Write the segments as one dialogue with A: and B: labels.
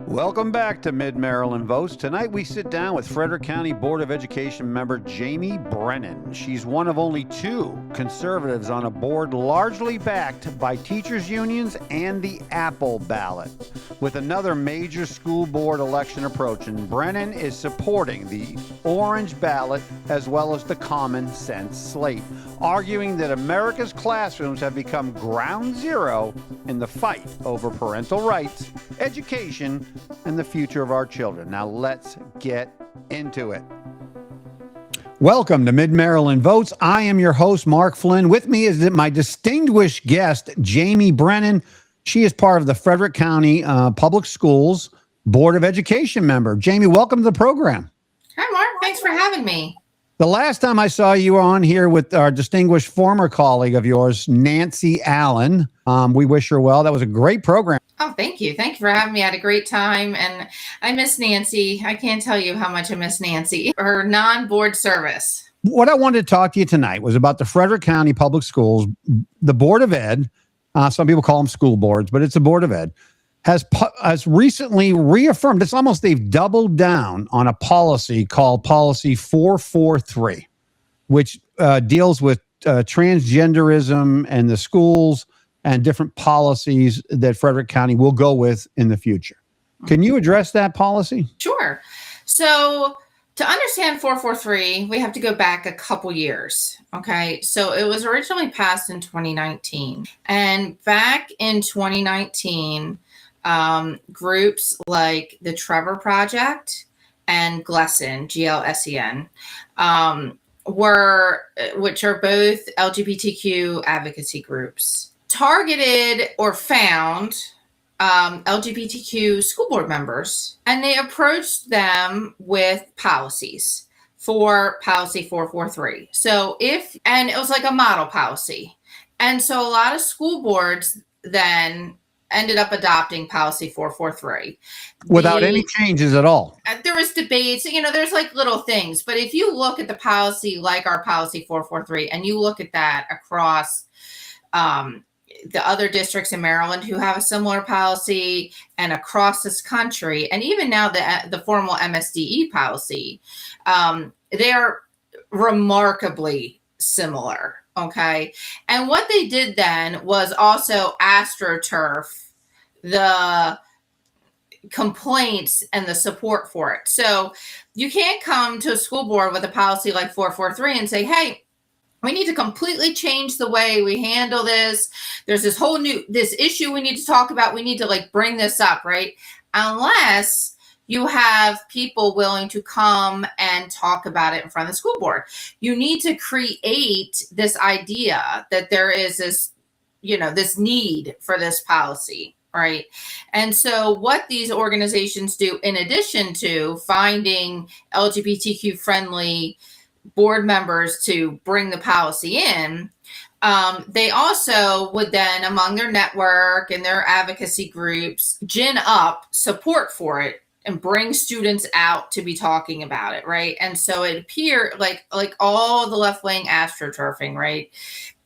A: Welcome back to Mid-Maryland Votes. Tonight we sit down with Frederick County Board of Education member Jaime Brennan. She's one of only two conservatives on a board largely backed by teachers' unions and the Apple ballot. With another major school board election approaching, Brennan is supporting the orange ballot as well as the common sense slate, arguing that America's classrooms have become ground zero in the fight over parental rights, education, and the future of our children. Now let's get into it. Welcome to Mid-Maryland Votes. I am your host, Mark Flynn. With me is my distinguished guest, Jaime Brennan. She is part of the Frederick County Public Schools Board of Education member. Jaime, welcome to the program.
B: Hi, Mark. Thanks for having me.
A: The last time I saw you on here with our distinguished former colleague of yours, Nancy Allen. We wish her well. That was a great program.
B: Oh, thank you. Thank you for having me. I had a great time. And I miss Nancy. I can't tell you how much I miss Nancy. Her non-board service.
A: What I wanted to talk to you tonight was about the Frederick County Public Schools, the Board of Ed. Some people call them school boards, but it's the Board of Ed. Has recently reaffirmed, it's almost they've doubled down on a policy called Policy 443, which deals with transgenderism and the schools and different policies that Frederick County will go with in the future. Can you address that policy?
B: Sure. So to understand 443, we have to go back a couple years. Okay. So it was originally passed in 2019. And back in 2019, groups like the Trevor Project and GLESEN, GLSEN, which are both LGBTQ advocacy groups, targeted or found LGBTQ school board members, and they approached them with policies for Policy 443. And it was like a model policy. And so a lot of school boards then ended up adopting Policy 443
A: without any changes at all.
B: There was debates, there's like little things, but if you look at the policy like our Policy 443 and you look at that across the other districts in Maryland who have a similar policy and across this country, and even now the formal MSDE policy, they are remarkably similar. Okay. And what they did then was also astroturf the complaints and the support for it. So you can't come to a school board with a policy like 443 and say, hey, we need to completely change the way we handle this. There's this issue we need to talk about. We need to bring this up, right? Unless you have people willing to come and talk about it in front of the school board. You need to create this idea that there is this, this need for this policy, right? And so what these organizations do, in addition to finding LGBTQ friendly board members to bring the policy in, they also would then, among their network and their advocacy groups, gin up support for it and bring students out to be talking about it, right? And so it appeared like all the left-wing astroturfing, right?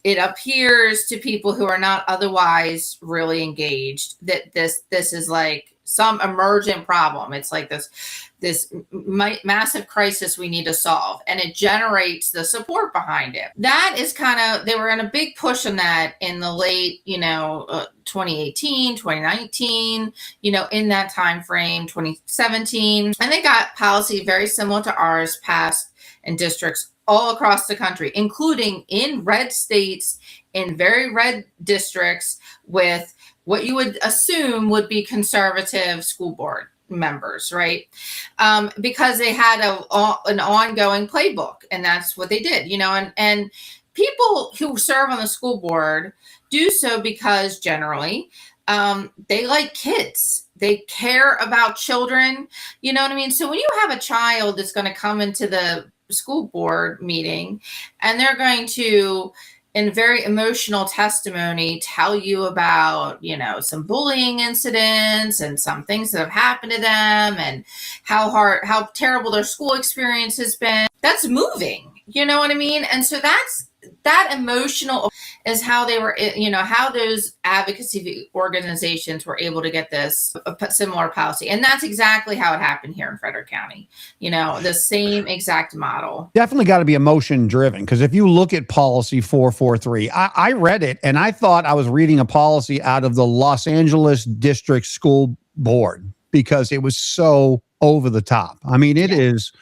B: It appears to people who are not otherwise really engaged that this is like some emergent problem. It's like this massive crisis we need to solve, and it generates the support behind it. That is they were in a big push on that in the late, 2018, 2019, in that time frame, 2017. And they got policy very similar to ours passed in districts all across the country, including in red states, in very red districts with what you would assume would be conservative school board members, right? Because they had an ongoing playbook, and that's what they did, and people who serve on the school board do so because generally they like kids. They care about children. You know what I mean? So when you have a child that's going to come into the school board meeting and they're going to, in very emotional testimony, tell you about, some bullying incidents and some things that have happened to them and how terrible their school experience has been, that's moving. You know what I mean? And so that's that emotional is how they were, how those advocacy organizations were able to get this a similar policy. And that's exactly how it happened here in Frederick County. The same exact model.
A: Definitely got to be emotion driven, because if you look at policy 443, I read it and I thought I was reading a policy out of the Los Angeles District School Board, because it was so over the top. I mean, it is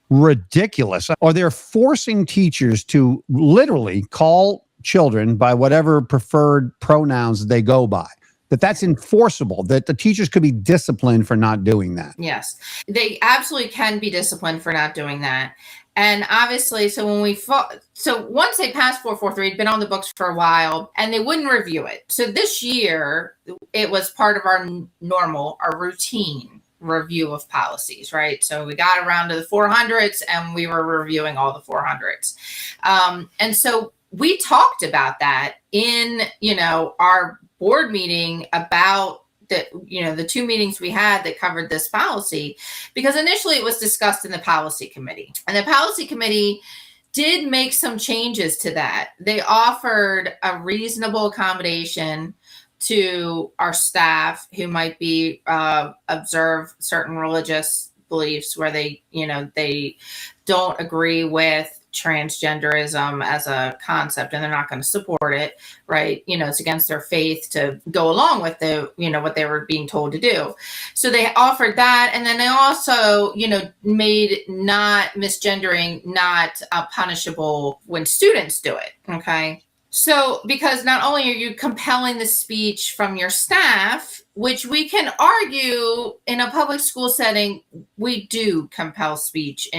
A: ridiculous. Or they're forcing teachers to literally call children by whatever preferred pronouns they go by. That's enforceable, that the teachers could be disciplined for not doing that.
B: Yes, they absolutely can be disciplined for not doing that. And obviously, so once they passed 443, it'd been on the books for a while, and they wouldn't review it. So this year, it was part of our routine review of policies, right? So we got around to the 400s, and we were reviewing all the 400s. And so we talked about that in, our board meeting about the two meetings we had that covered this policy, because initially it was discussed in the policy committee, and the policy committee did make some changes to that. They offered a reasonable accommodation to our staff who might be observe certain religious beliefs where they don't agree with transgenderism as a concept, and they're not going to support it, right? It's against their faith to go along with what they were being told to do. So they offered that, and then they also made not misgendering not punishable when students do it. Okay. So, because not only are you compelling the speech from your staff, which we can argue in a public school setting, we do compel speech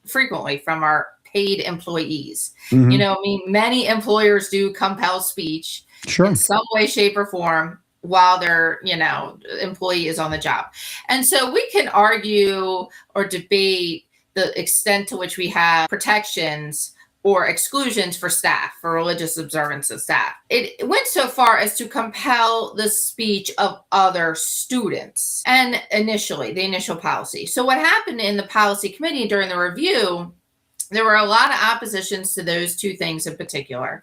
B: frequently from our paid employees.
A: Mm-hmm.
B: Many employers do compel speech in some way, shape, or form while their employee is on the job. And so we can argue or debate the extent to which we have protections or exclusions for staff, for religious observance of staff. It went so far as to compel the speech of other students, and the initial policy. So what happened in the policy committee during the review, there were a lot of oppositions to those two things in particular.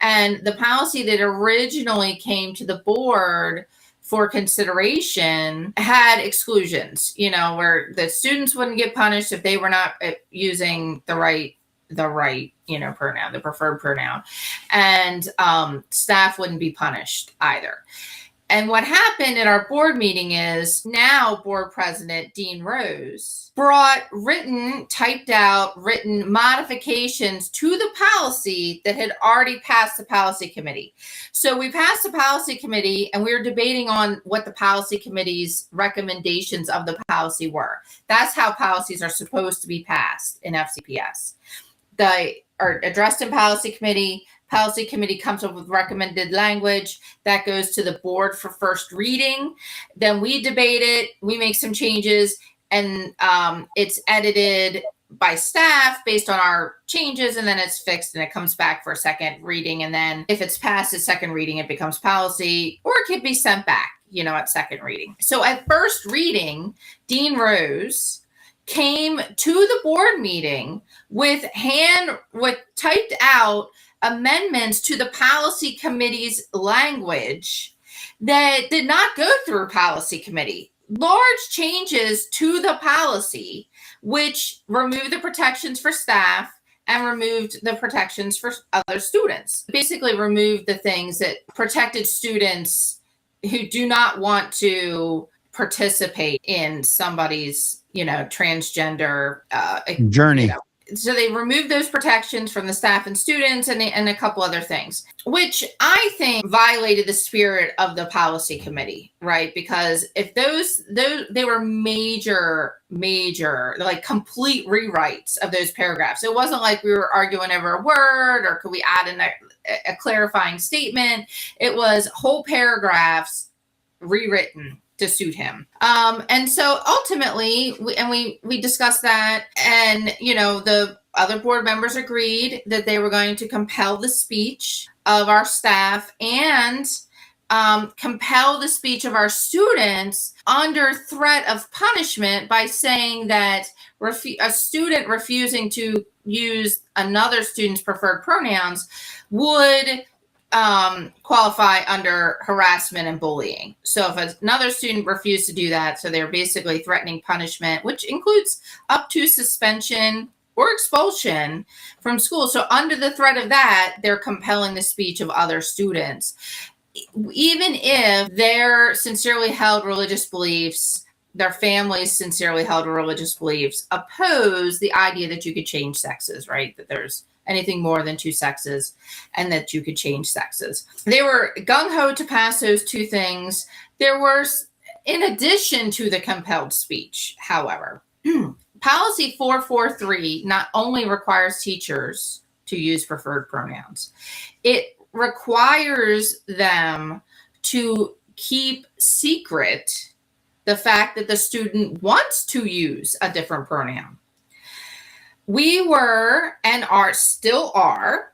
B: And the policy that originally came to the board for consideration had exclusions, where the students wouldn't get punished if they were not using the right pronoun, the preferred pronoun, and staff wouldn't be punished either. And what happened at our board meeting is now board president Dean Rose brought typed out written modifications to the policy that had already passed the policy committee. So we passed the policy committee, and we were debating on what the policy committee's recommendations of the policy were. That's how policies are supposed to be passed in FCPS. They are addressed in policy committee. Policy committee comes up with recommended language that goes to the board for first reading. Then we debate it, we make some changes, and it's edited by staff based on our changes, and then it's fixed and it comes back for a second reading. And then if it's passed a second reading, it becomes policy, or it can be sent back, at second reading. So at first reading, Dean Rose came to the board meeting with typed out amendments to the policy committee's language that did not go through policy committee. Large changes to the policy, which removed the protections for staff and removed the protections for other students. Basically removed the things that protected students who do not want to participate in somebody's, transgender
A: journey.
B: So they removed those protections from the staff and students, and a couple other things, which I think violated the spirit of the policy committee, right? Because if they were major, like complete rewrites of those paragraphs. It wasn't like we were arguing over a word, or could we add in a clarifying statement. It was whole paragraphs rewritten to suit him. And so ultimately, we discussed that, and, the other board members agreed that they were going to compel the speech of our staff and compel the speech of our students under threat of punishment by saying that a student refusing to use another student's preferred pronouns would qualify under harassment and bullying. So if another student refused to do that, so they're basically threatening punishment, which includes up to suspension or expulsion from school. So under the threat of that, they're compelling the speech of other students. Even if their sincerely held religious beliefs, their families sincerely held religious beliefs, oppose the idea that you could change sexes, right? That there's anything more than two sexes and that you could change sexes. They were gung-ho to pass those two things. There were, in addition to the compelled speech, however, Policy 443 not only requires teachers to use preferred pronouns, it requires them to keep secret the fact that the student wants to use a different pronoun. We were and still are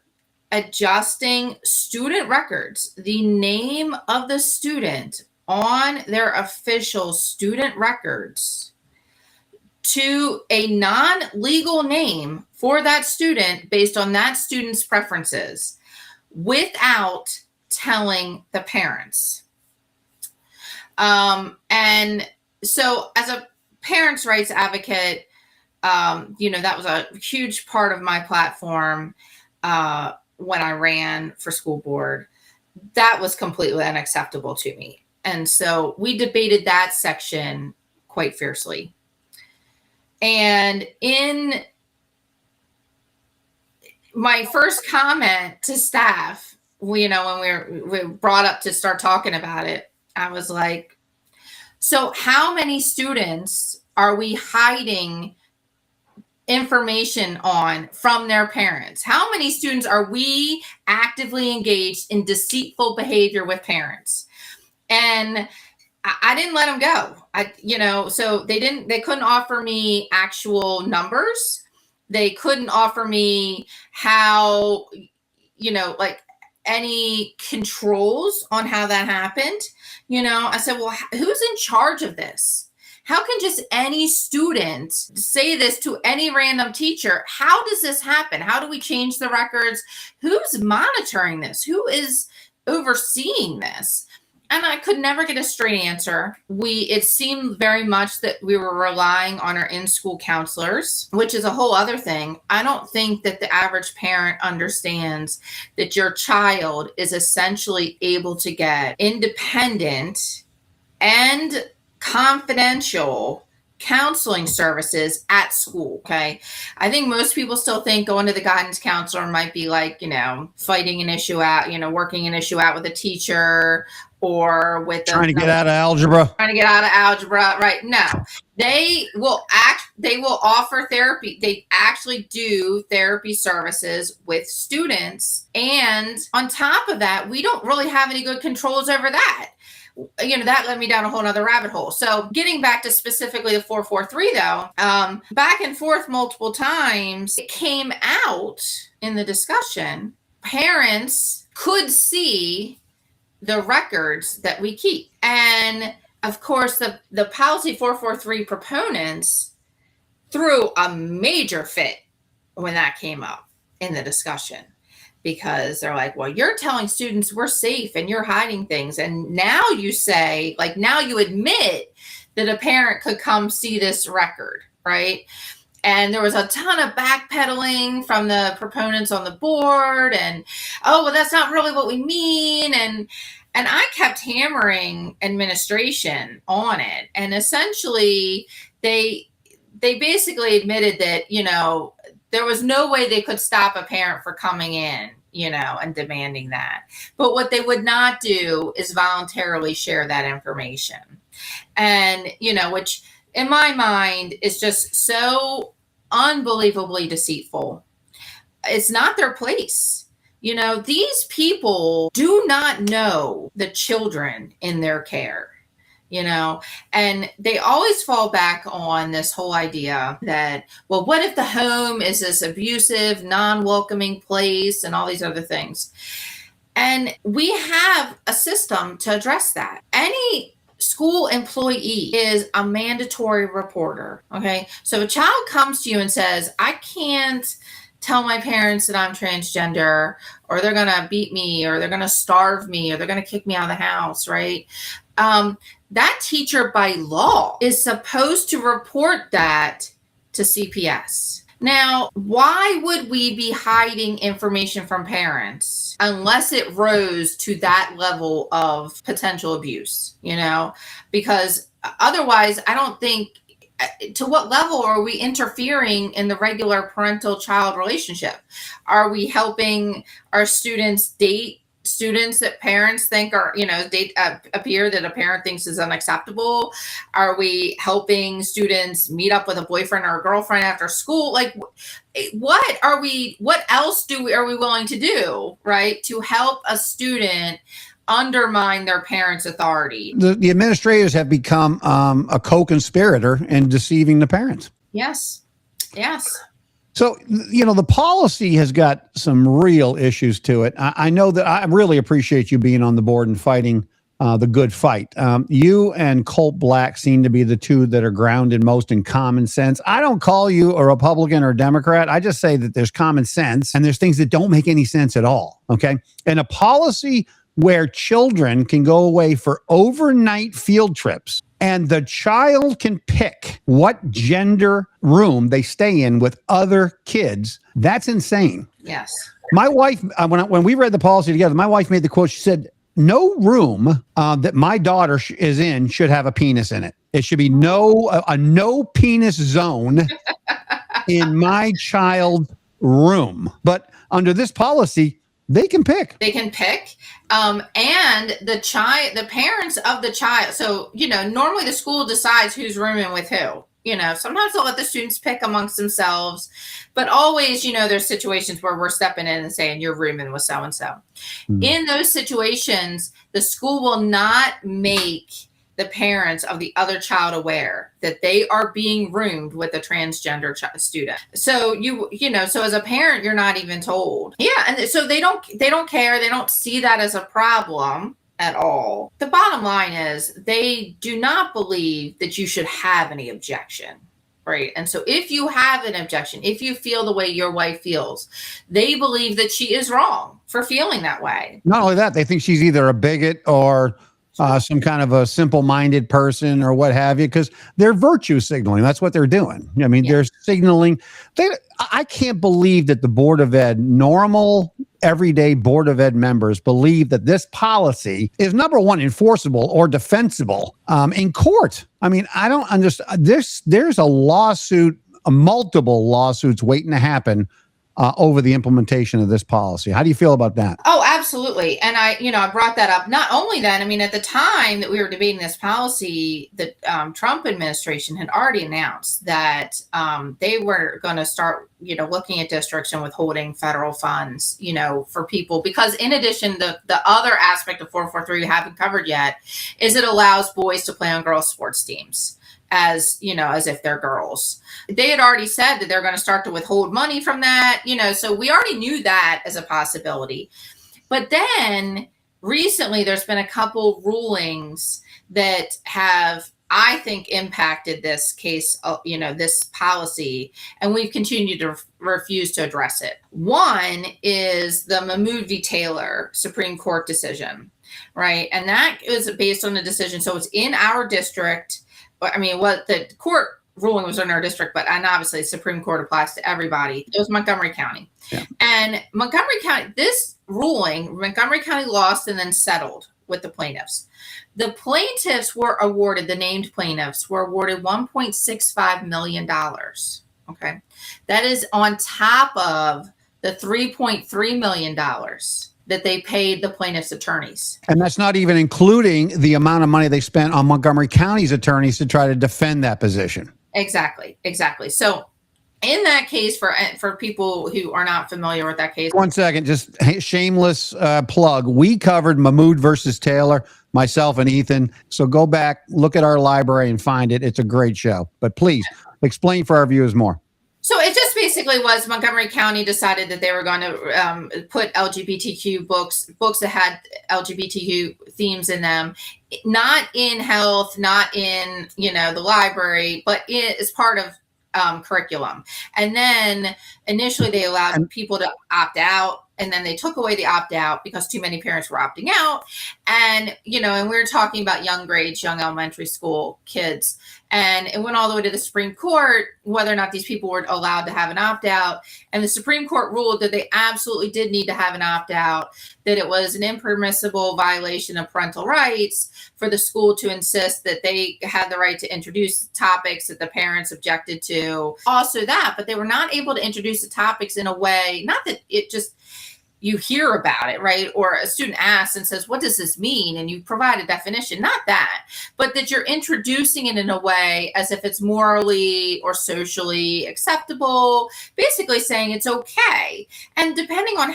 B: adjusting student records, the name of the student on their official student records, to a non-legal name for that student based on that student's preferences without telling the parents. And so as a parents' rights advocate, that was a huge part of my platform when I ran for school board. That was completely unacceptable to me. And so we debated that section quite fiercely. And in my first comment to staff, when we were brought up to start talking about it, I was like, so how many students are we hiding information on from their parents? How many students are we actively engaged in deceitful behavior with parents? And I didn't let them go. So they couldn't offer me actual numbers. They couldn't offer me how, any controls on how that happened. I said, well, who's in charge of this? How can just any student say this to any random teacher? How does this happen? How do we change the records? Who's monitoring this? Who is overseeing this? And I could never get a straight answer. It seemed very much that we were relying on our in-school counselors, which is a whole other thing. I don't think that the average parent understands that your child is essentially able to get independent and confidential counseling services at school. Okay. I think most people still think going to the guidance counselor might be like, fighting an issue out, working an issue out with a teacher or with
A: trying to get out of algebra.
B: Right. No, they will offer therapy. They actually do therapy services with students. And on top of that, we don't really have any good controls over that. That led me down a whole nother rabbit hole. So getting back to specifically the 443 though, back and forth multiple times, it came out in the discussion, parents could see the records that we keep. And of course, the policy 443 proponents threw a major fit when that came up in the discussion. Because they're like, well, you're telling students we're safe and you're hiding things. And now you say, now you admit that a parent could come see this record, right? And there was a ton of backpedaling from the proponents on the board and, oh, well, that's not really what we mean. And I kept hammering administration on it. And essentially, they basically admitted that, there was no way they could stop a parent for coming in, and demanding that. But what they would not do is voluntarily share that information. And, which in my mind is just so unbelievably deceitful. It's not their place. These people do not know the children in their care. And they always fall back on this whole idea that, well, what if the home is this abusive, non-welcoming place and all these other things? And we have a system to address that. Any school employee is a mandatory reporter. Okay. So a child comes to you and says, I can't tell my parents that I'm transgender, or they're going to beat me, or they're going to starve me, or they're going to kick me out of the house, right? That teacher by law is supposed to report that to CPS. Now, why would we be hiding information from parents unless it rose to that level of potential abuse, Because otherwise, I don't think, to what level are we interfering in the regular parental-child relationship? Are we helping our students date students that parents think are, date appear that a parent thinks is unacceptable? Are we helping students meet up with a boyfriend or a girlfriend after school? Like, what else are we willing to do, right, to help a student undermine their parents' authority?
A: The administrators have become a co-conspirator in deceiving the parents.
B: Yes.
A: So, the policy has got some real issues to it. I know that I really appreciate you being on the board and fighting the good fight. You and Colt Black seem to be the two that are grounded most in common sense. I don't call you a Republican or a Democrat. I just say that there's common sense and there's things that don't make any sense at all. Okay. And a policy where children can go away for overnight field trips and the child can pick what gender room they stay in with other kids, that's insane.
B: Yes.
A: My wife, when we read the policy together, my wife made the quote. She said, no room that my daughter is in should have a penis in it. It should be a no penis zone in my child's room. But under this policy, they can pick.
B: And the parents of the child. So, normally the school decides who's rooming with who. Sometimes they'll let the students pick amongst themselves, but always, there's situations where we're stepping in and saying you're rooming with so-and-so. In those situations, the school will not make the parents of the other child aware that they are being roomed with a transgender student. So so as a parent, you're not even told. Yeah. And so they don't care. They don't see that as a problem at all. The bottom line is they do not believe that you should have any objection. Right. And so if you have an objection, if you feel the way your wife feels, they believe that she is wrong for feeling that way.
A: Not only that, they think she's either a bigot or some kind of a simple-minded person or what have you, because they're virtue signaling. That's what they're doing. I mean, they're signaling. I can't believe that the Board of Ed, normal, everyday Board of Ed members believe that this policy is, number one, enforceable or defensible in court. I mean, I don't understand. There's a lawsuit, multiple lawsuits waiting to happen over the implementation of this policy. How do you feel about that?
B: Oh, absolutely. And I brought that up. Not only that, at the time that we were debating this policy, the Trump administration had already announced that they were going to start, looking at districts and withholding federal funds, for people, because in addition, the other aspect of 443 we haven't covered yet is it allows boys to play on girls' sports teams as if they're girls. They had already said that they're going to start to withhold money from that, so we already knew that as a possibility. But then recently there's been a couple rulings that have, I think, impacted this case, this policy, and we've continued to refuse to address it. One is the MMV v. Taylor Supreme Court decision, right? And that is based on the decision. So it's in our district. What the court ruling was in our district, and obviously the Supreme Court applies to everybody. It was Montgomery County. Yeah. And Montgomery County, this ruling, Montgomery County lost and then settled with the plaintiffs. The plaintiffs were awarded, the named plaintiffs were awarded $1.65 million. Okay. That is on top of the $3.3 million that they paid the plaintiffs' attorneys. And
A: that's not even including the amount of money they spent on Montgomery County's attorneys to try to defend that position.
B: Exactly. So in that case, for people who are not familiar with that case.
A: 1 second, just shameless plug. We covered Mahmoud versus Taylor, myself and Ethan. So go back, look at our library and find it. It's a great show. But please explain for our viewers more.
B: So it just basically was Montgomery County decided that they were going to put LGBTQ books that had LGBTQ themes in them, not in health, not in, the library, but as part of curriculum. And then initially they allowed people to opt out. And then they took away the opt out because too many parents were opting out. And, and we were talking about young grades, young elementary school kids. And it went all the way to the Supreme Court, whether or not these people were allowed to have an opt out. And the Supreme Court ruled that they absolutely did need to have an opt out, that it was an impermissible violation of parental rights for the school to insist that they had the right to introduce topics that the parents objected to. Also that, but they were not able to introduce the topics in a way, not that it just, you hear about it, right? Or a student asks and says, what does this mean? And you provide a definition, not that, but that you're introducing it in a way as if it's morally or socially acceptable, basically saying it's okay. And depending on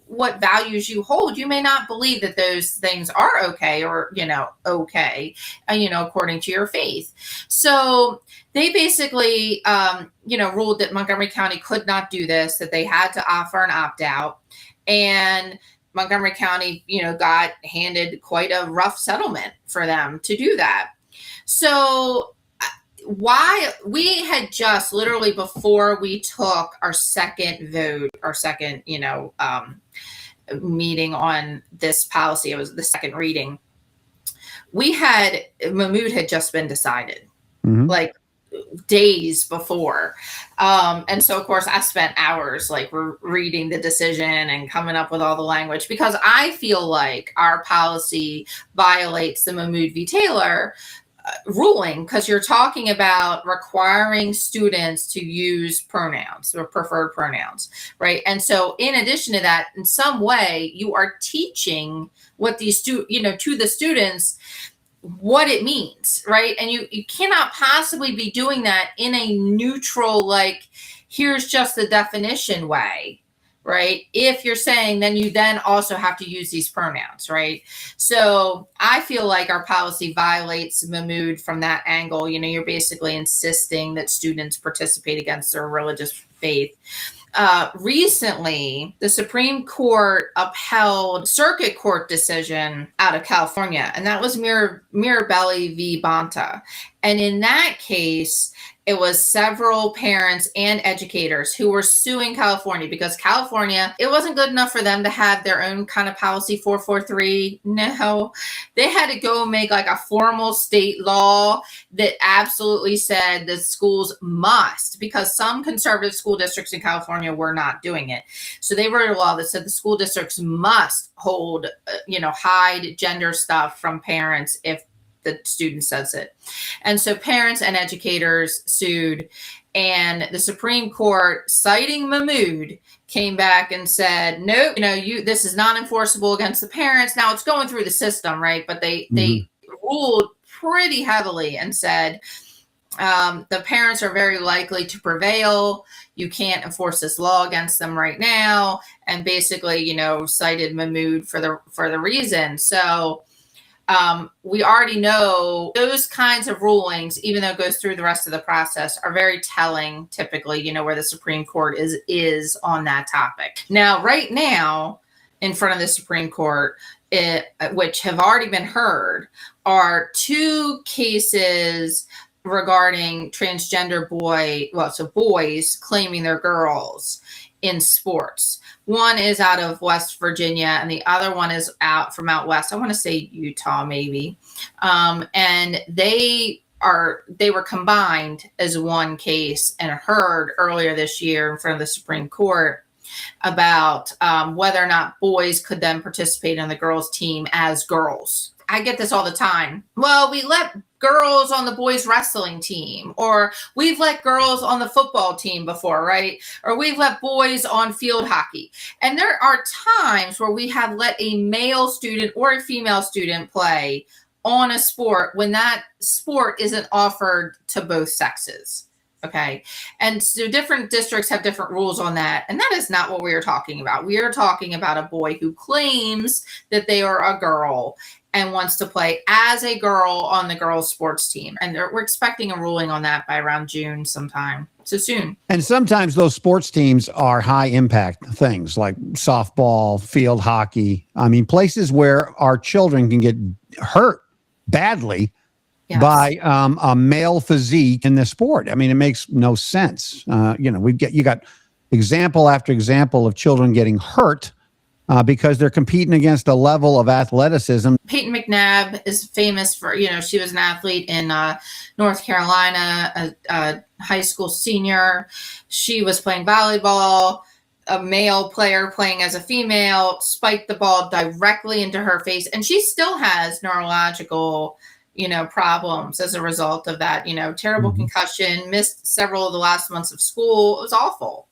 B: what values you hold, you may not believe that those things are okay or, okay, according to your faith. So they basically, ruled that Montgomery County could not do this, that they had to offer an opt-out. And Montgomery County, got handed quite a rough settlement for them to do that. So why we had just literally before we took our second vote, our second, meeting on this policy, it was the second reading, Mahmood had just been decided. Mm-hmm. Like days before. And so, of course, I spent hours reading the decision and coming up with all the language because I feel like our policy violates the Mahmood v. Taylor ruling because you're talking about requiring students to use pronouns or preferred pronouns, right? And so in addition to that, in some way, you are teaching what these to the students what it means, right? And you cannot possibly be doing that in a neutral, here's just the definition way, right? If you're saying, then you then also have to use these pronouns, right? So I feel like our policy violates Mahmood from that angle. You're basically insisting that students participate against their religious faith. Recently, the Supreme Court upheld circuit court decision out of California, and that was Mirabelli v. Bonta. And in that case, it was several parents and educators who were suing California because California, it wasn't good enough for them to have their own kind of policy 443. No, they had to go make a formal state law that absolutely said that schools must, because some conservative school districts in California were not doing it. So they wrote a law that said the school districts must hold, hide gender stuff from parents if the student says it. And so parents and educators sued, and the Supreme Court, citing Mahmood, came back and said, nope, this is not enforceable against the parents. Now it's going through the system, right? But they ruled pretty heavily and said, the parents are very likely to prevail. You can't enforce this law against them right now. And basically, cited Mahmood for the reason. So we already know those kinds of rulings, even though it goes through the rest of the process, are very telling, typically, where the Supreme Court is on that topic. Now, right now, in front of the Supreme Court, which have already been heard, are two cases regarding transgender boys claiming they're girls in sports. One is out of West Virginia, and the other one is out west. I want to say Utah, maybe. And they were combined as one case and heard earlier this year in front of the Supreme Court about whether or not boys could then participate on the girls' team as girls. I get this all the time. Well, we let girls on the boys wrestling team, or we've let girls on the football team before, right? Or we've let boys on field hockey. And there are times where we have let a male student or a female student play on a sport when that sport isn't offered to both sexes. Okay. And so different districts have different rules on that. And that is not what we are talking about. We are talking about a boy who claims that they are a girl and wants to play as a girl on the girls' sports team. And we're expecting a ruling on that by around June sometime. So soon.
A: And sometimes those sports teams are high impact things like softball, field hockey. I mean, places where our children can get hurt badly by a male physique in this sport. I mean, it makes no sense. You got example after example of children getting hurt because they're competing against a level of athleticism.
B: Peyton McNabb is famous for, she was an athlete in North Carolina, a high school senior. She was playing volleyball. A male player playing as a female spiked the ball directly into her face, and she still has neurological problems as a result of that, terrible concussion, missed several of the last months of school. It was awful.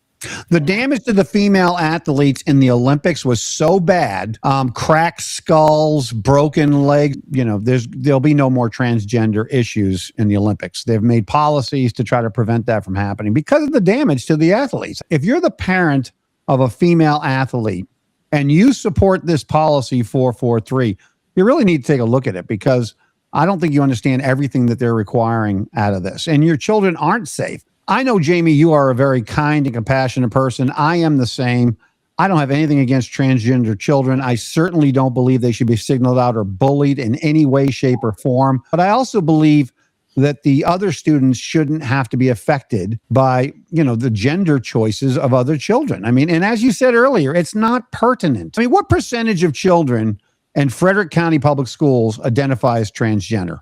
A: The damage to the female athletes in the Olympics was so bad, cracked skulls, broken legs, there'll be no more transgender issues in the Olympics. They've made policies to try to prevent that from happening because of the damage to the athletes. If you're the parent of a female athlete and you support this policy 443, you really need to take a look at it, because I don't think you understand everything that they're requiring out of this. And your children aren't safe. I know, Jamie, you are a very kind and compassionate person. I am the same. I don't have anything against transgender children. I certainly don't believe they should be signaled out or bullied in any way, shape, or form. But I also believe that the other students shouldn't have to be affected by, the gender choices of other children. I mean, and as you said earlier, it's not pertinent. I mean, what percentage of children in Frederick County Public Schools identify as transgender?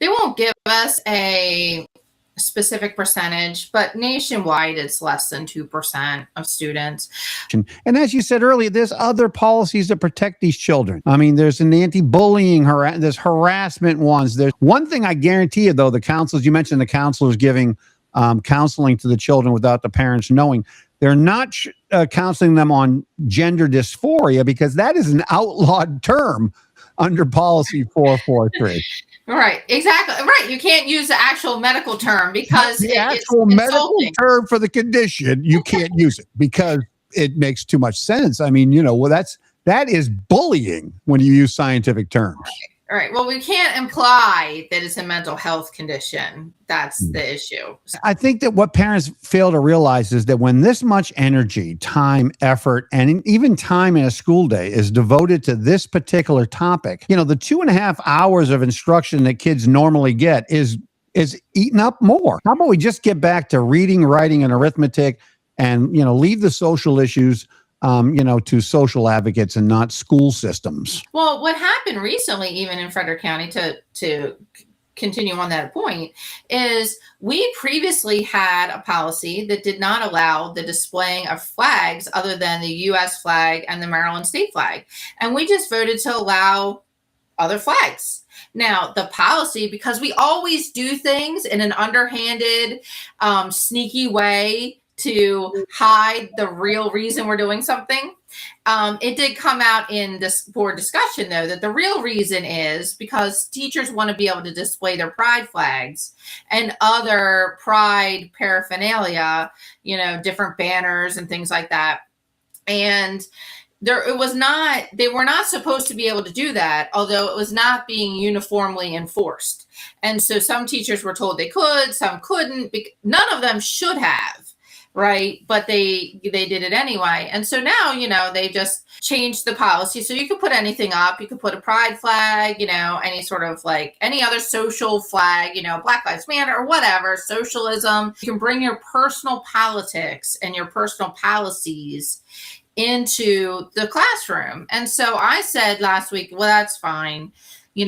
B: They won't give us a specific percentage, but nationwide it's less than 2% of students.
A: And as you said earlier, there's other policies that protect these children. I mean, there's an anti-bullying, there's harassment ones. There's one thing I guarantee you, though, you mentioned the counselors giving counseling to the children without the parents knowing. They're not counseling them on gender dysphoria, because that is an outlawed term under policy 443.
B: Right, exactly. Right. You can't use the actual medical term because
A: the actual medical term for the condition, you can't use it because it makes too much sense. I mean, that is bullying when you use scientific terms.
B: All right. Well, we can't imply that it's a mental health condition. That's the issue.
A: I think that what parents fail to realize is that when this much energy, time, effort, and even time in a school day is devoted to this particular topic, the 2.5 hours of instruction that kids normally get is eaten up more. How about we just get back to reading, writing, and arithmetic, and leave the social issues to social advocates and not school systems.
B: Well, what happened recently, even in Frederick County, to continue on that point, is we previously had a policy that did not allow the displaying of flags other than the U.S. flag and the Maryland state flag. And we just voted to allow other flags. Now, the policy, because we always do things in an underhanded, sneaky way to hide the real reason we're doing something. It did come out in this board discussion, though, that the real reason is because teachers want to be able to display their pride flags and other pride paraphernalia, different banners and things like that. And they were not supposed to be able to do that, although it was not being uniformly enforced. And so some teachers were told they could, some couldn't. None of them should have. Right. But they did it anyway. And so now, they just changed the policy. So you could put anything up. You could put a pride flag, any sort of any other social flag, Black Lives Matter or whatever, socialism. You can bring your personal politics and your personal policies into the classroom. And so I said last week, well, that's fine.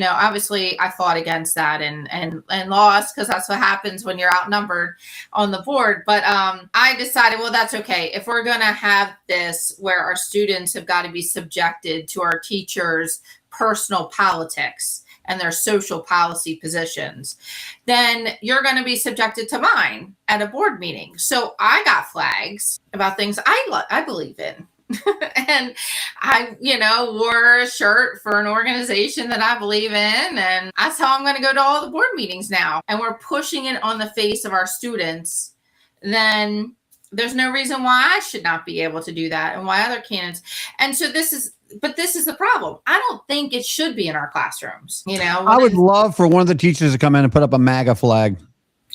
B: Obviously I fought against that and lost, because that's what happens when you're outnumbered on the board. But I decided, well, that's okay. If we're going to have this where our students have got to be subjected to our teachers' personal politics and their social policy positions, then you're going to be subjected to mine at a board meeting. So I got flags about things I believe in. And I, wore a shirt for an organization that I believe in. And that's how I'm going to go to all the board meetings now. And we're pushing it on the face of our students. Then there's no reason why I should not be able to do that and why other candidates. And so this is the problem. I don't think it should be in our classrooms.
A: I would love for one of the teachers to come in and put up a MAGA flag.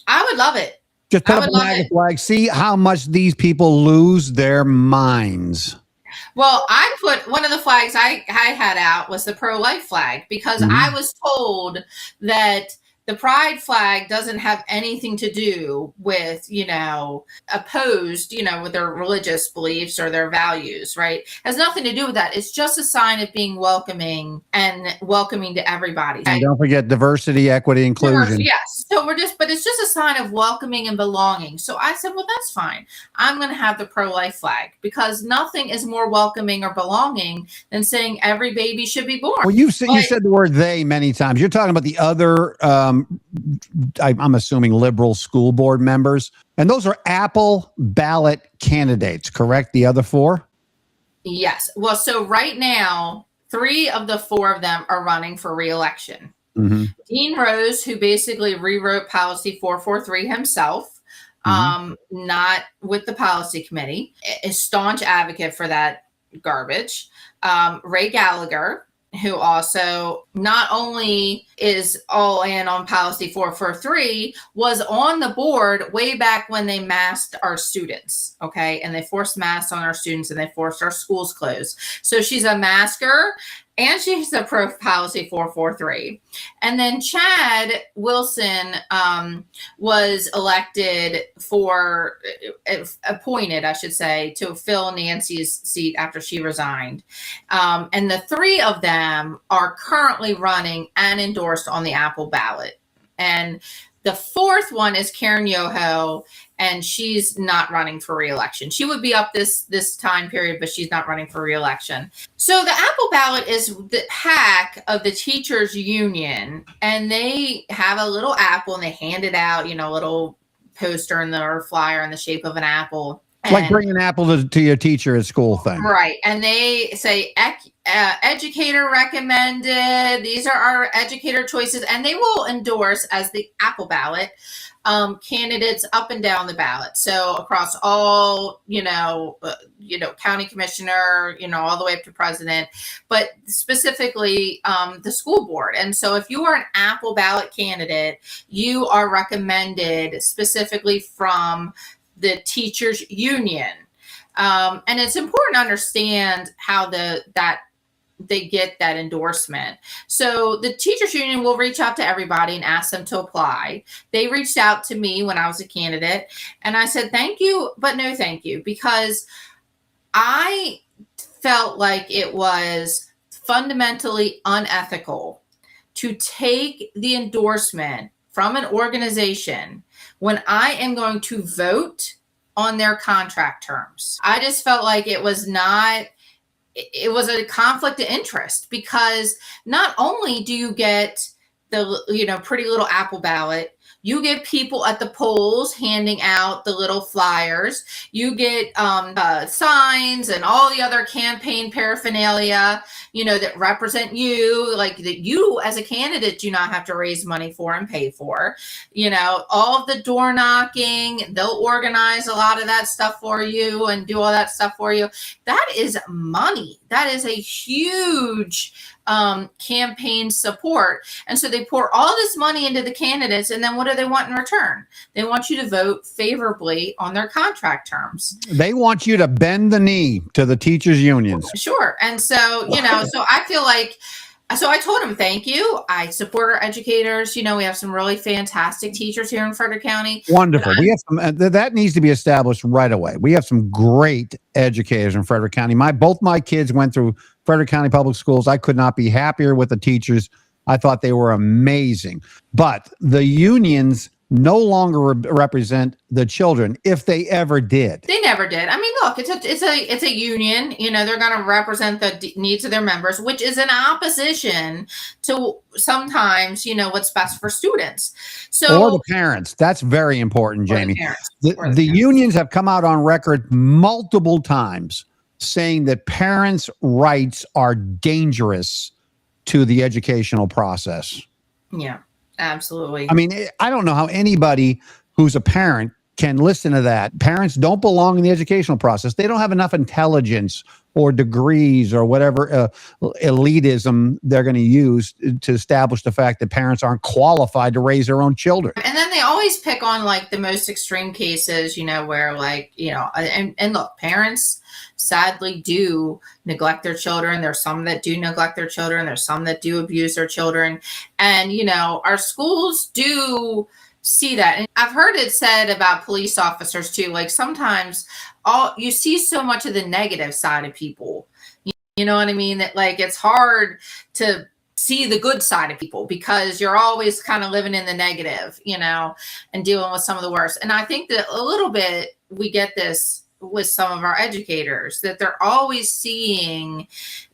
B: I would love it.
A: Just put up a MAGA flag. See how much these people lose their minds.
B: Well, I put one of the flags I had out was the pro-life flag, because I was told that The pride flag doesn't have anything to do with, opposed, with their religious beliefs or their values, right? It has nothing to do with that. It's just a sign of being welcoming and welcoming to everybody.
A: And don't forget diversity, equity, inclusion.
B: Yes. So but it's just a sign of welcoming and belonging. So I said, well, that's fine. I'm going to have the pro-life flag because nothing is more welcoming or belonging than saying every baby should be born.
A: Well, you said the word they many times. You're talking about the other, I'm assuming liberal school board members. And those are Apple ballot candidates, correct? The other 4?
B: Yes. Well, so right now, 3 of the 4 of them are running for re-election.
A: Mm-hmm.
B: Dean Rose, who basically rewrote Policy 443 himself, not with the policy committee, a staunch advocate for that garbage. Ray Gallagher, who also not only is all in on Policy 443, was on the board way back when they masked our students, okay? And they forced masks on our students and they forced our schools closed. So she's a masker and she's a pro Policy 443. And then Chad Wilson was appointed, I should say, to fill Nancy's seat after she resigned. And the 3 of them are currently running and endorsed on the Apple ballot. And the 4th one is Karen Yoho, and she's not running for re-election. She would be up this time period, but she's not running for re-election. So the Apple ballot is the hack of the teachers union, and they have a little apple and they hand it out, a little poster or flyer in the shape of an apple.
A: Like bring an apple to your teacher at school thing.
B: Right. And they say, educator recommended. These are our educator choices. And they will endorse as the Apple ballot candidates up and down the ballot. So across all, county commissioner, all the way up to president, but specifically the school board. And so if you are an Apple ballot candidate, you are recommended specifically from the teachers union. And it's important to understand how they get that endorsement. So the teachers union will reach out to everybody and ask them to apply. They reached out to me when I was a candidate and I said, thank you, but no thank you, because I felt like it was fundamentally unethical to take the endorsement from an organization when I am going to vote on their contract terms. I just felt like it was a conflict of interest, because not only do you get the, pretty little Apple ballot, you get people at the polls handing out the little flyers. You get signs and all the other campaign paraphernalia, that represent you, like that you as a candidate do not have to raise money for and pay for. All of the door knocking, they'll organize a lot of that stuff for you and do all that stuff for you. That is money. That is a huge campaign support. And so they pour all this money into the candidates, and then what do they want in return? They want you to vote favorably on their contract terms.
A: They want you to bend the knee to the teachers unions.
B: Sure. And so, so I feel like, so I told him, thank you. I support our educators. We have some really fantastic teachers here in Frederick County.
A: Wonderful. We have some, that needs to be established right away. We have some great educators in Frederick County. Both my kids went through Frederick County Public Schools. I could not be happier with the teachers. I thought they were amazing. But the unions no longer represent the children, if they ever did.
B: They never did. I mean, look, it's a union. They're going to represent the needs of their members, which is in opposition to sometimes, what's best for students.
A: Or the parents. That's very important, Jamie. The unions have come out on record multiple times saying that parents' rights are dangerous to the educational process.
B: Yeah, absolutely.
A: I mean, I don't know how anybody who's a parent can listen to that. Parents don't belong in the educational process. They don't have enough intelligence or degrees or whatever elitism they're going to use to establish the fact that parents aren't qualified to raise their own children.
B: And then they always pick on like the most extreme cases, where like, and look, parents sadly do neglect their children. There's some that do neglect their children. There's some that do abuse their children. And, our schools do see that. And I've heard it said about police officers too, like sometimes you see so much of the negative side of people. You know what I mean? That like it's hard to see the good side of people because you're always kind of living in the negative, and dealing with some of the worst. And I think that a little bit we get this with some of our educators, that they're always seeing,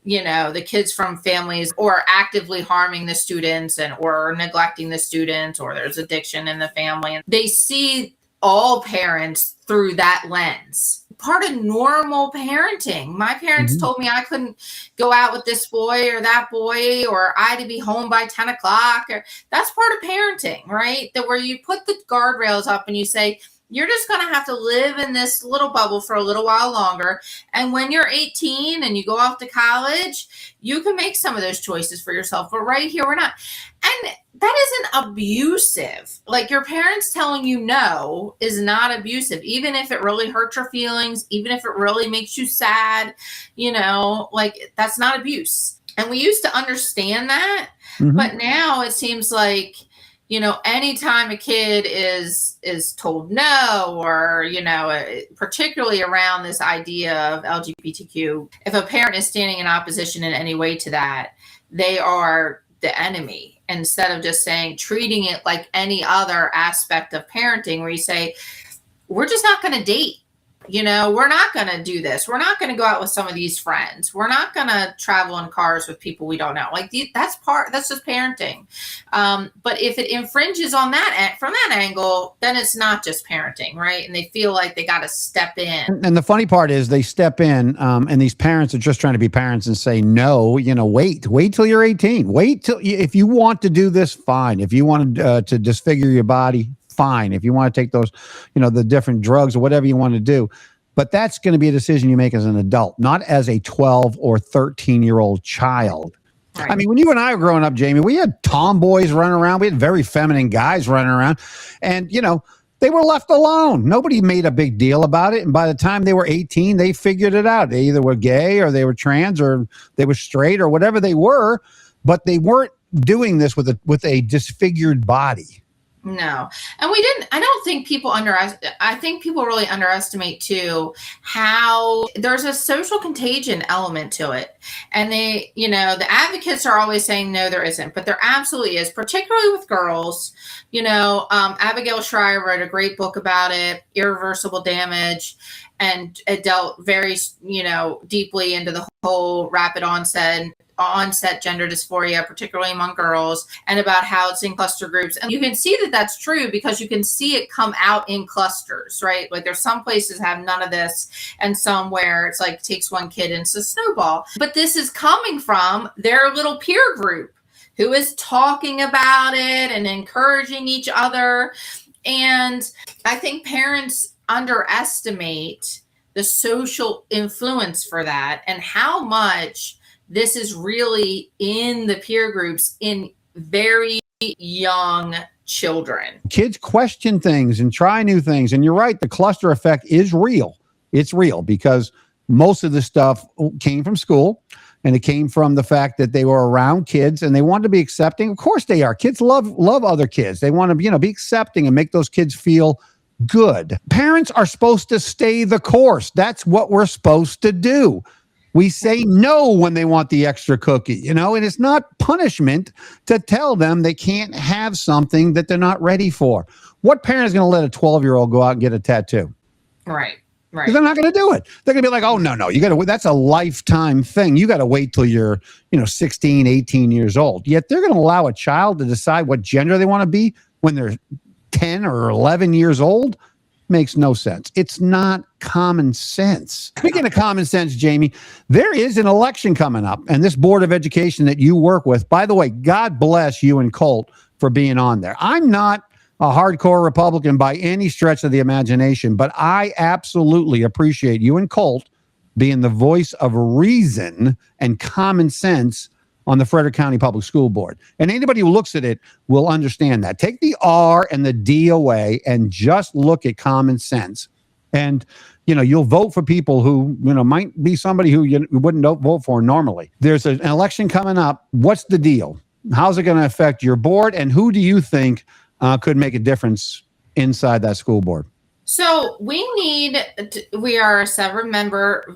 B: the kids from families or actively harming the students or neglecting the students, or there's addiction in the family. And they see all parents through that lens. Part of normal parenting. My parents told me I couldn't go out with this boy or that boy, or I had to be home by 10 o'clock. That's part of parenting, right? That where you put the guardrails up and you say, you're just going to have to live in this little bubble for a little while longer. And when you're 18 and you go off to college, you can make some of those choices for yourself. But right here, we're not. And that isn't abusive. Like your parents telling you no is not abusive, even if it really hurts your feelings, even if it really makes you sad, like that's not abuse. And we used to understand that. But now it seems like, anytime a kid is told no, or, particularly around this idea of LGBTQ, if a parent is standing in opposition in any way to that, they are the enemy, instead of just treating it like any other aspect of parenting, where you say, we're just not going to date. We're not going to do this. We're not going to go out with some of these friends. We're not going to travel in cars with people we don't know. Like that's just parenting. But if it infringes on that from that angle, then it's not just parenting, right? And they feel like they got to step in.
A: And the funny part is they step in, and these parents are just trying to be parents and say, no, wait till you're 18. Wait till if you want to do this, fine. If you want to disfigure your body, fine. If you want to take those, the different drugs or whatever you want to do, but that's going to be a decision you make as an adult, not as a 12 or 13-year-old child. Right. I mean, when you and I were growing up, Jamie, we had tomboys running around. We had very feminine guys running around, and, they were left alone. Nobody made a big deal about it. And by the time they were 18, they figured it out. They either were gay or they were trans or they were straight or whatever they were, but they weren't doing this with a disfigured body.
B: No. And I don't think I think people really underestimate too, how there's a social contagion element to it. And the advocates are always saying, no, there isn't, but there absolutely is, particularly with girls. Abigail Schreier wrote a great book about it, Irreversible Damage. And it dealt very, deeply into the whole rapid onset gender dysphoria, particularly among girls, and about how it's in cluster groups. And you can see that that's true because you can see it come out in clusters, right? Like there's some places have none of this and some where it's like takes one kid and it's a snowball. But this is coming from their little peer group who is talking about it and encouraging each other. And I think parents underestimate the social influence for that and how much this is really in the peer groups in very young children.
A: Kids question things and try new things. And you're right, the cluster effect is real. It's real because most of the stuff came from school, and it came from the fact that they were around kids and they wanted to be accepting. Of course they are. Kids love other kids. They want to, be accepting and make those kids feel good. Parents are supposed to stay the course. That's what we're supposed to do. We say no when they want the extra cookie, and it's not punishment to tell them they can't have something that they're not ready for. What parent is going to let a 12-year-old go out and get a tattoo?
B: Right.
A: They're not going to do it. They're going to be like, oh, no, you got to wait. That's a lifetime thing. You got to wait till you're, 16, 18 years old. Yet they're going to allow a child to decide what gender they want to be when they're 10 or 11 years old. Makes no sense. It's not common sense. Speaking of common sense, Jamie, there is an election coming up, and this Board of Education that you work with, by the way, God bless you and Colt for being on there. I'm not a hardcore Republican by any stretch of the imagination, but I absolutely appreciate you and Colt being the voice of reason and common sense on the Frederick County Public School Board. And anybody who looks at it will understand that. Take the R and the D away and just look at common sense. And, You'll vote for people who, might be somebody who you wouldn't vote for normally. There's an election coming up. What's the deal? How's it going to affect your board? And who do you think could make a difference inside that school board?
B: So we are a 7-member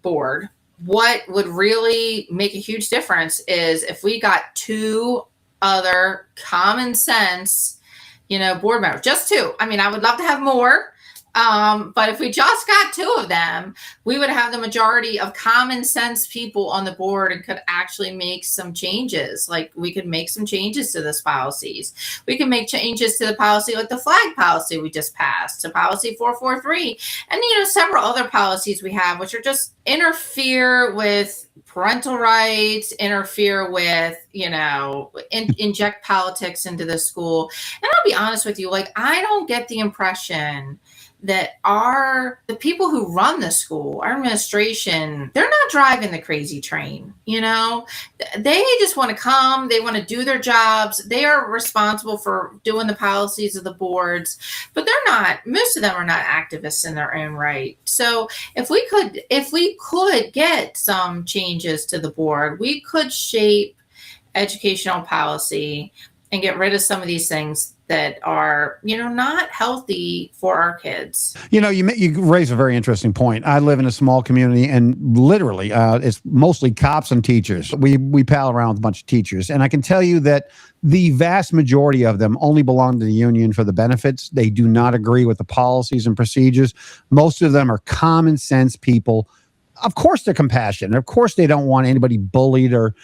B: board. What would really make a huge difference is if we got 2 other common sense, board members, just 2. I mean, I would love to have more. But if we just got 2 of them, we would have the majority of common sense people on the board and could actually make some changes. Like we could make some changes to this policies. We can make changes to the policy, like the flag policy we just passed, to policy 443, and several other policies we have, which are just interfere with parental rights, interfere with, inject politics into the school. And I'll be honest with you, I don't get the impression that the people who run the school, our administration, they're not driving the crazy train. They just want to come, they want to do their jobs. They are responsible for doing the policies of the boards, but most of them are not activists in their own right. So if we could get some changes to the board, we could shape educational policy and get rid of some of these things that are, not healthy for our kids.
A: You raise a very interesting point. I live in a small community, and literally it's mostly cops and teachers. We pal around with a bunch of teachers, and I can tell you that the vast majority of them only belong to the union for the benefits. They do not agree with the policies and procedures. Most of them are common sense people. Of course they're compassionate. Of course they don't want anybody bullied or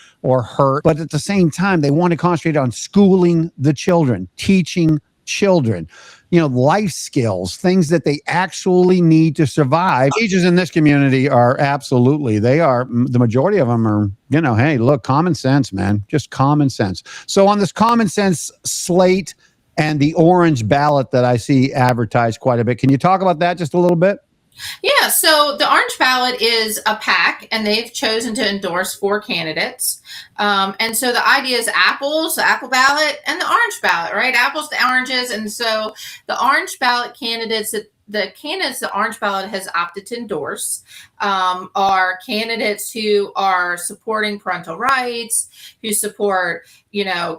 A: hurt. But at the same time, they want to concentrate on schooling the children, teaching children, life skills, things that they actually need to survive. Teachers in this community are the majority of them are, hey, look, common sense, man, just common sense. So on this common sense slate and the orange ballot that I see advertised quite a bit, can you talk about that just a little bit?
B: Yeah, so the orange ballot is a PAC, and they've chosen to endorse 4 candidates. And so the idea is the apple ballot, and the orange ballot, right? Apples to oranges. And so the orange ballot candidates, the orange ballot has opted to endorse are candidates who are supporting parental rights, who support,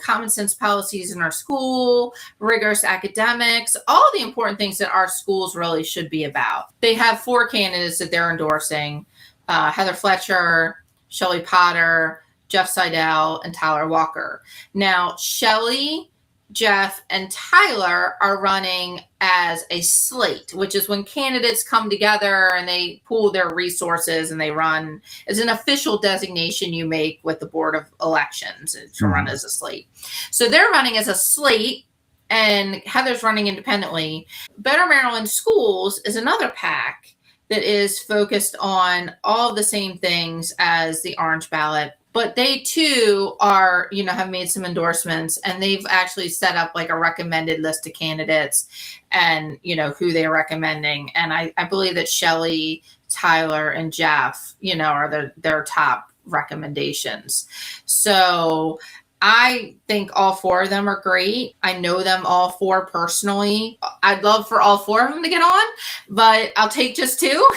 B: common sense policies in our school, rigorous academics, all the important things that our schools really should be about. They have 4 candidates that they're endorsing: Heather Fletcher, Shelley Potter, Jeff Seidel, and Tyler Walker. Now, Shelley, Jeff, and Tyler are running as a slate, which is when candidates come together and they pool their resources and they run as an official designation you make with the Board of Elections to run as a slate. So they're running as a slate, and Heather's running independently. Better Maryland Schools is another PAC that is focused on all the same things as the orange ballot. But they too are, have made some endorsements, and they've actually set up like a recommended list of candidates and, who they're recommending. And I believe that Shelley, Tyler, and Jeff, are their top recommendations. So I think all 4 of them are great. I know them all 4 personally. I'd love for all 4 of them to get on, but I'll take just 2,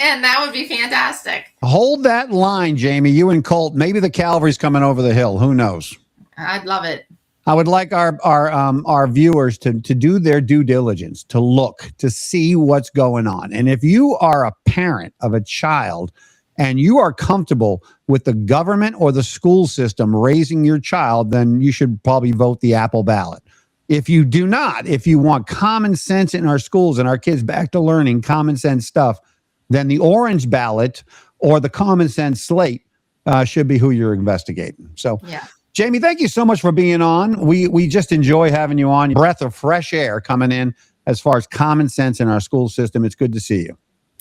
B: and that would be fantastic.
A: Hold that line, Jamie. You and Colt. Maybe the cavalry's coming over the hill. Who knows?
B: I'd love it.
A: I would like our viewers to do their due diligence, to look, to see what's going on. And if you are a parent of a child and you are comfortable with the government or the school system raising your child, then you should probably vote the apple ballot. If you do not, if you want common sense in our schools and our kids back to learning common sense stuff, then the orange ballot or the common sense slate should be who you're investigating. So, yeah. Jamie, thank you so much for being on. We just enjoy having you on. Breath of fresh air coming in as far as common sense in our school system. It's good to see you.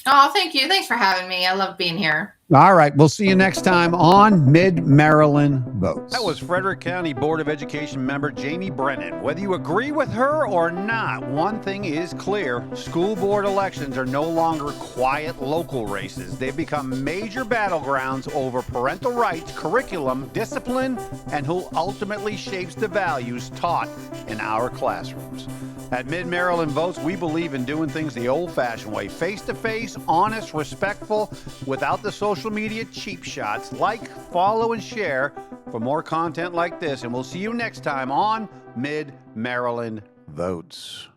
B: Oh, thank you. Thanks for having me. I love being here.
A: All right. We'll see you next time on Mid-Maryland Votes.
C: That was Frederick County Board of Education member Jaime Brennan. Whether you agree with her or not, one thing is clear. School board elections are no longer quiet local races. They've become major battlegrounds over parental rights, curriculum, discipline, and who ultimately shapes the values taught in our classrooms. At Mid-Maryland Votes, we believe in doing things the old-fashioned way. Face-to-face, honest, respectful, without the social media cheap shots. Like, follow, and share for more content like this. And we'll see you next time on Mid-Maryland Votes.